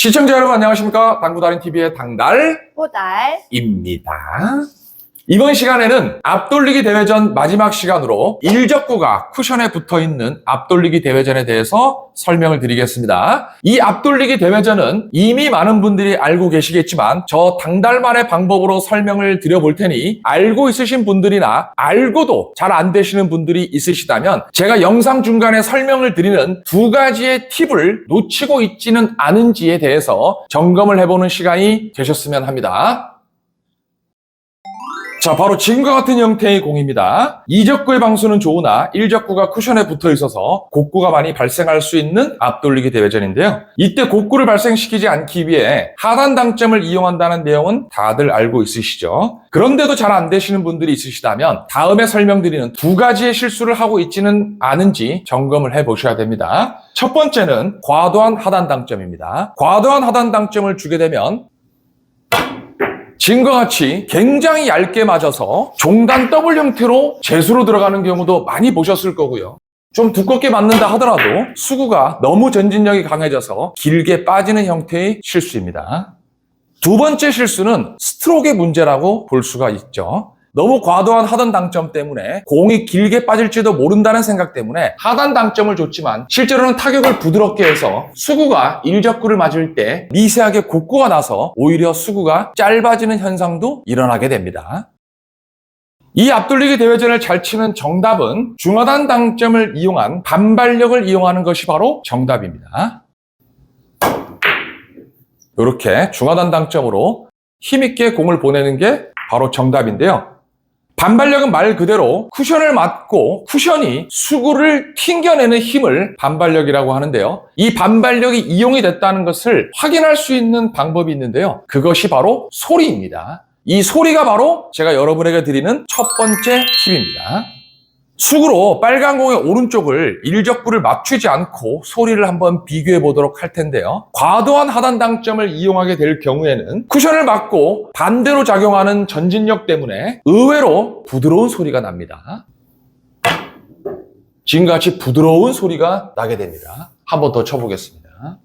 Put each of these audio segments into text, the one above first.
시청자 여러분 안녕하십니까? 당구달인TV의 보달입니다. 이번 시간에는 앞돌리기 대회전 마지막 시간으로 일적구가 쿠션에 붙어있는 앞돌리기 대회전에 대해서 설명을 드리겠습니다. 이 앞돌리기 대회전은 이미 많은 분들이 알고 계시겠지만 저 당달만의 방법으로 설명을 드려볼 테니 알고 있으신 분들이나 알고도 잘 안 되시는 분들이 있으시다면 제가 영상 중간에 설명을 드리는 두 가지의 팁을 놓치고 있지는 않은지에 대해서 점검을 해보는 시간이 되셨으면 합니다. 자, 바로 지금과 같은 형태의 공입니다. 이적구의 방수는 좋으나 일적구가 쿠션에 붙어 있어서 곡구가 많이 발생할 수 있는 앞돌리기 대회전인데요. 이때 곡구를 발생시키지 않기 위해 하단 당점을 이용한다는 내용은 다들 알고 있으시죠? 그런데도 잘 안 되시는 분들이 있으시다면 다음에 설명드리는 두 가지의 실수를 하고 있지는 않은지 점검을 해보셔야 됩니다. 첫 번째는 과도한 하단 당점입니다. 과도한 하단 당점을 주게 되면 지금과 같이 굉장히 얇게 맞아서 종단 더블 형태로 재수로 들어가는 경우도 많이 보셨을 거고요. 좀 두껍게 맞는다 하더라도 수구가 너무 전진력이 강해져서 길게 빠지는 형태의 실수입니다. 두 번째 실수는 스트로크의 문제라고 볼 수가 있죠. 너무 과도한 하단 당점 때문에 공이 길게 빠질지도 모른다는 생각 때문에 하단 당점을 줬지만 실제로는 타격을 부드럽게 해서 수구가 일적구를 맞을 때 미세하게 곡구가 나서 오히려 수구가 짧아지는 현상도 일어나게 됩니다. 이 앞돌리기 대회전을 잘 치는 정답은 중하단 당점을 이용한 반발력을 이용하는 것이 바로 정답입니다. 이렇게 중하단 당점으로 힘있게 공을 보내는 게 바로 정답인데요. 반발력은 말 그대로 쿠션을 맞고 쿠션이 수구를 튕겨내는 힘을 반발력이라고 하는데요. 이 반발력이 이용이 됐다는 것을 확인할 수 있는 방법이 있는데요. 그것이 바로 소리입니다. 이 소리가 바로 제가 여러분에게 드리는 첫 번째 팁입니다. 수구로 빨간 공의 오른쪽을 일적구를 맞추지 않고 소리를 한번 비교해 보도록 할 텐데요. 과도한 하단 당점을 이용하게 될 경우에는 쿠션을 맞고 반대로 작용하는 전진력 때문에 의외로 부드러운 소리가 납니다. 지금과 같이 부드러운 소리가 나게 됩니다. 한번 더 쳐보겠습니다.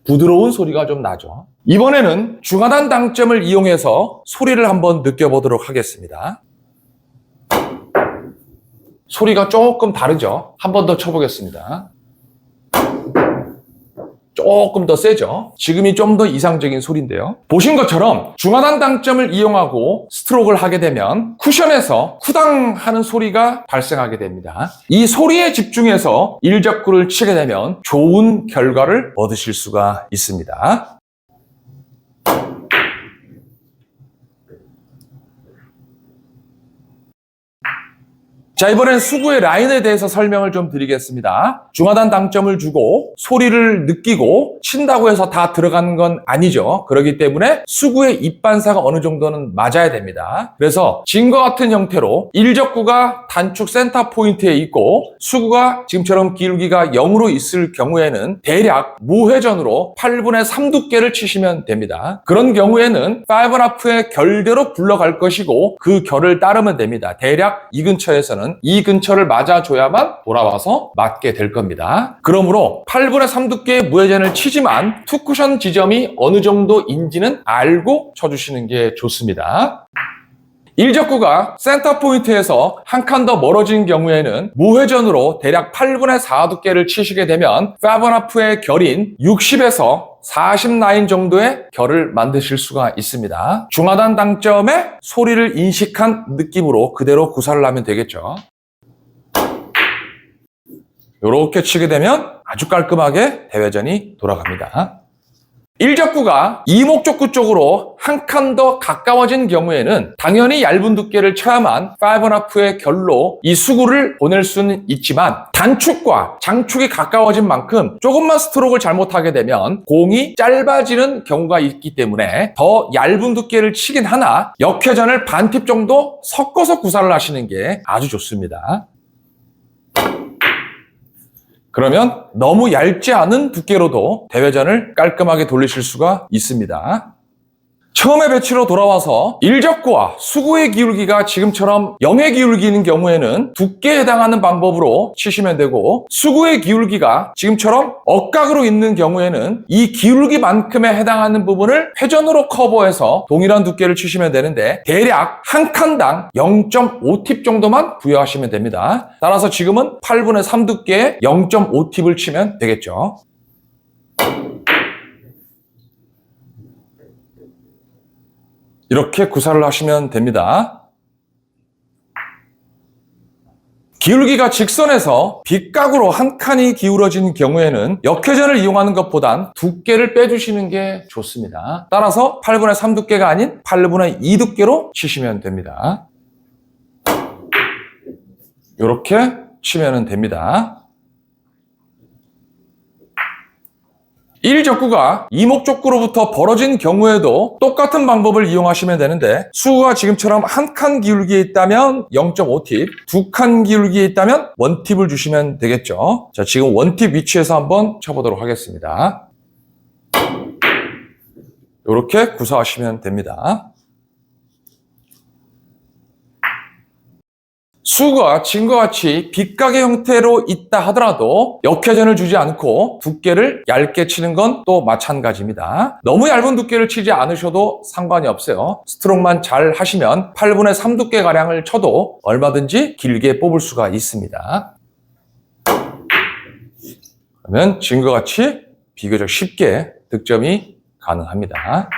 부드러운 소리가 좀 나죠. 이번에는 중하단 당점을 이용해서 소리를 한번 느껴보도록 하겠습니다. 소리가 조금 다르죠? 한 번 더 쳐보겠습니다. 조금 더 세죠? 지금이 좀 더 이상적인 소리인데요. 보신 것처럼 중하단 당점을 이용하고 스트로크를 하게 되면 쿠션에서 쿠당 하는 소리가 발생하게 됩니다. 이 소리에 집중해서 일적구를 치게 되면 좋은 결과를 얻으실 수가 있습니다. 자, 이번엔 수구의 라인에 대해서 설명을 좀 드리겠습니다. 중하단 당점을 주고 소리를 느끼고 친다고 해서 다 들어가는 건 아니죠. 그렇기 때문에 수구의 입반사가 어느 정도는 맞아야 됩니다. 그래서 지금과 같은 형태로 일적구가 단축 센터 포인트에 있고 수구가 지금처럼 기울기가 0으로 있을 경우에는 대략 무회전으로 8분의 3 두께를 치시면 됩니다. 그런 경우에는 5.5의 결대로 굴러갈 것이고 그 결을 따르면 됩니다. 대략 이 근처에서는 이 근처를 맞아줘야만 돌아와서 맞게 될 겁니다. 그러므로 8분의 3 두께의 무회전을 치지만 투쿠션 지점이 어느 정도인지는 알고 쳐주시는 게 좋습니다. 일적구가 센터 포인트에서 한 칸 더 멀어진 경우에는 무회전으로 대략 8분의 4 두께를 치시게 되면 5.5의 결인 60에서 40 라인 정도의 결을 만드실 수가 있습니다. 중하단 당점에 소리를 인식한 느낌으로 그대로 구사를 하면 되겠죠. 이렇게 치게 되면 아주 깔끔하게 대회전이 돌아갑니다. 일적구가 이목적구 쪽으로 한 칸 더 가까워진 경우에는 당연히 얇은 두께를 쳐야만 5.5의 결로 이 수구를 보낼 수는 있지만 단축과 장축이 가까워진 만큼 조금만 스트로크를 잘못하게 되면 공이 짧아지는 경우가 있기 때문에 더 얇은 두께를 치긴 하나 역회전을 반 팁 정도 섞어서 구사를 하시는 게 아주 좋습니다. 그러면 너무 얇지 않은 두께로도 대회전을 깔끔하게 돌리실 수가 있습니다. 처음에 배치로 돌아와서 일적구와 수구의 기울기가 지금처럼 0의 기울기인 경우에는 두께에 해당하는 방법으로 치시면 되고, 수구의 기울기가 지금처럼 억각으로 있는 경우에는 이 기울기만큼에 해당하는 부분을 회전으로 커버해서 동일한 두께를 치시면 되는데, 대략 한 칸당 0.5팁 정도만 부여하시면 됩니다. 따라서 지금은 8분의 3 두께에 0.5팁을 치면 되겠죠. 이렇게 구사를 하시면 됩니다. 기울기가 직선에서 빗각으로 한 칸이 기울어진 경우에는 역회전을 이용하는 것보단 두께를 빼주시는 게 좋습니다. 따라서 8분의 3 두께가 아닌 8분의 2 두께로 치시면 됩니다. 이렇게 치면 됩니다. 일적구가 이목적구로부터 벌어진 경우에도 똑같은 방법을 이용하시면 되는데, 수구가 지금처럼 한 칸 기울기에 있다면 0.5팁, 두 칸 기울기에 있다면 1팁을 주시면 되겠죠. 자, 지금 1팁 위치에서 한번 쳐보도록 하겠습니다. 이렇게 구사하시면 됩니다. 수구가 지금과 같이 빗각의 형태로 있다 하더라도 역회전을 주지 않고 두께를 얇게 치는 건 또 마찬가지입니다. 너무 얇은 두께를 치지 않으셔도 상관이 없어요. 스트로크만 잘 하시면 8분의 3 두께가량을 쳐도 얼마든지 길게 뽑을 수가 있습니다. 그러면 지금과 같이 비교적 쉽게 득점이 가능합니다.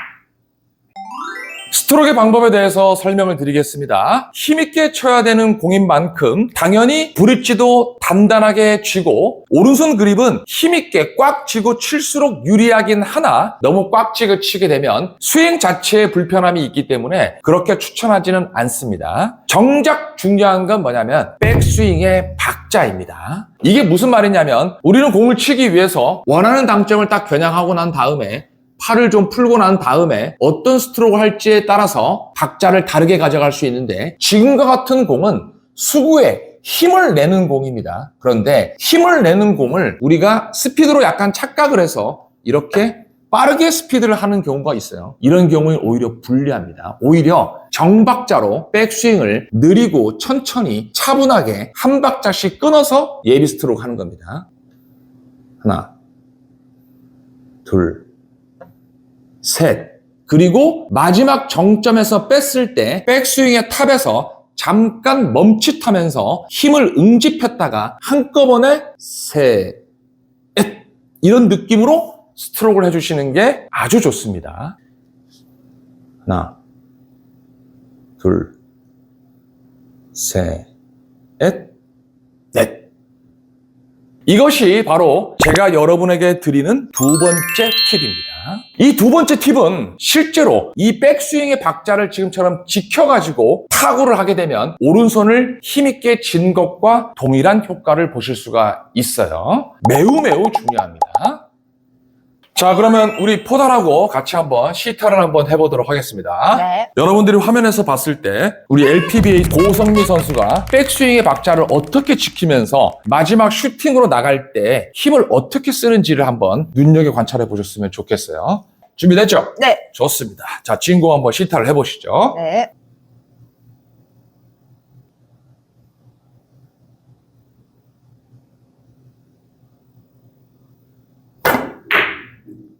스트로크의 방법에 대해서 설명을 드리겠습니다. 힘있게 쳐야 되는 공인 만큼 당연히 브릿지도 단단하게 쥐고, 오른손 그립은 힘있게 꽉 쥐고 칠수록 유리하긴 하나, 너무 꽉 쥐고 치게 되면 스윙 자체에 불편함이 있기 때문에 그렇게 추천하지는 않습니다. 정작 중요한 건 뭐냐면 백스윙의 박자입니다. 이게 무슨 말이냐면, 우리는 공을 치기 위해서 원하는 당점을 딱 겨냥하고 난 다음에 팔을 좀 풀고 난 다음에 어떤 스트로크를 할지에 따라서 박자를 다르게 가져갈 수 있는데, 지금과 같은 공은 수구에 힘을 내는 공입니다. 그런데 힘을 내는 공을 우리가 스피드로 약간 착각을 해서 이렇게 빠르게 스피드를 하는 경우가 있어요. 이런 경우에 오히려 불리합니다. 오히려 정박자로 백스윙을 느리고 천천히 차분하게 한 박자씩 끊어서 예비 스트로크 하는 겁니다. 하나, 둘, 셋. 그리고 마지막 정점에서 뺐을 때 백스윙의 탑에서 잠깐 멈칫하면서 힘을 응집했다가 한꺼번에 셋, 이런 느낌으로 스트로크를 해주시는 게 아주 좋습니다. 하나, 둘, 셋, 넷. 이것이 바로 제가 여러분에게 드리는 두 번째 팁입니다. 이 두 번째 팁은 실제로 이 백스윙의 박자를 지금처럼 지켜가지고 타구를 하게 되면 오른손을 힘있게 쥔 것과 동일한 효과를 보실 수가 있어요. 매우 중요합니다. 자, 그러면 우리 포달하고 같이 한번 시타를 한번 해보도록 하겠습니다. 네. 여러분들이 화면에서 봤을 때 우리 LPBA 고성미 선수가 백스윙의 박자를 어떻게 지키면서 마지막 슈팅으로 나갈 때 힘을 어떻게 쓰는지를 한번 눈여겨 관찰해 보셨으면 좋겠어요. 준비됐죠? 네. 좋습니다. 자, 진공 한번 시타를 해보시죠. 네.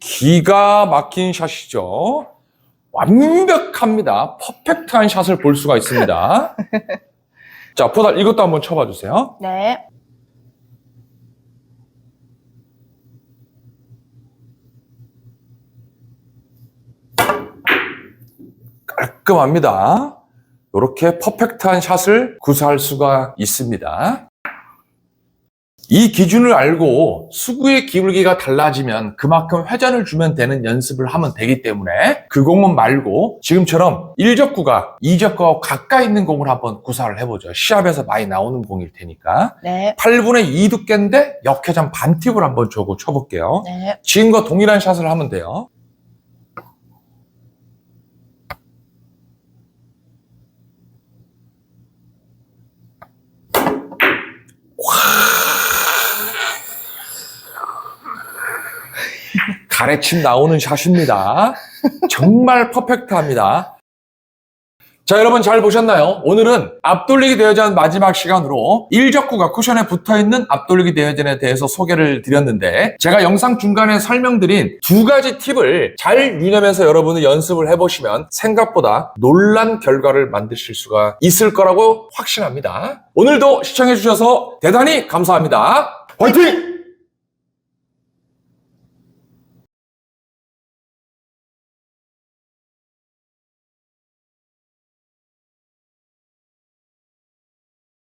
기가 막힌 샷이죠. 완벽합니다. 퍼펙트한 샷을 볼 수가 있습니다. 자, 포달 이것도 한번 쳐봐 주세요. 네. 깔끔합니다. 이렇게 퍼펙트한 샷을 구사할 수가 있습니다. 이 기준을 알고 수구의 기울기가 달라지면 그만큼 회전을 주면 되는 연습을 하면 되기 때문에 그 공은 말고 지금처럼 1적구가 2적구와 가까이 있는 공을 한번 구사를 해보죠. 시합에서 많이 나오는 공일 테니까. 네. 8분의 2 두께인데 역회전 반팁을 한번 주고 쳐볼게요. 네. 지금과 동일한 샷을 하면 돼요. 가래침 나오는 샷입니다. 정말 퍼펙트합니다. 자, 여러분 잘 보셨나요? 오늘은 앞돌리기 대회전 마지막 시간으로 일적구가 쿠션에 붙어있는 앞돌리기 대회전에 대해서 소개를 드렸는데, 제가 영상 중간에 설명드린 두 가지 팁을 잘 유념해서 여러분은 연습을 해보시면 생각보다 놀란 결과를 만드실 수가 있을 거라고 확신합니다. 오늘도 시청해주셔서 대단히 감사합니다. 화이팅!